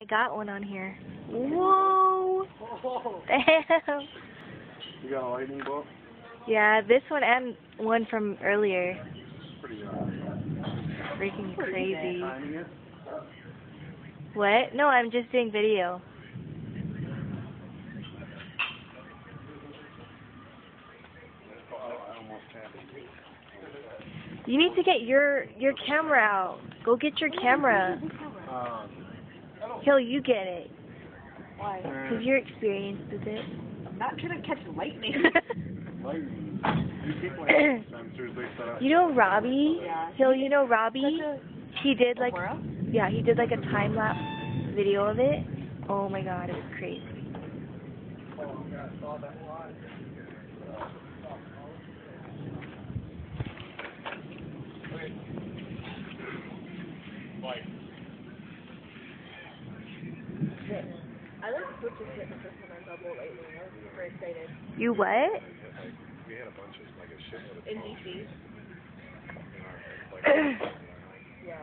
I got one on here. Whoa! Damn! You got a lightning bolt? Yeah, this one and one from earlier. Pretty Freaking crazy. timing it? What? No, I'm just doing video. I almost had it. You need to get your camera out. Go get your camera. Hill, you get it. Why? Because you're experienced with it. I'm not trying to catch lightning. Lightning. You keep like sensors they set up. You know Robbie? Yeah. Hill, you know Robbie? He did like, yeah, he did like a time lapse video of it. Oh my god, it was crazy. I like switches hit the first time I double lightning. I was super excited. You what? We had a bunch of like a shitload of In DC. Yeah.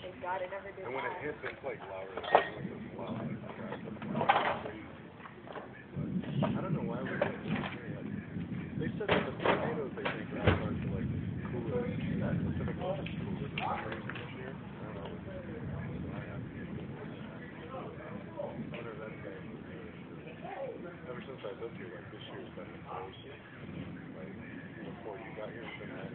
Thank God I never did And when it that. hits, it's like louder. I don't know why we did it. They said that the tornadoes they think are hard to like cooler. That Pacific Ocean is cooler for some reason this year. I don't know. I wonder if that's ever since I lived here, like this year's been the worst. Like before you got here, it's been that.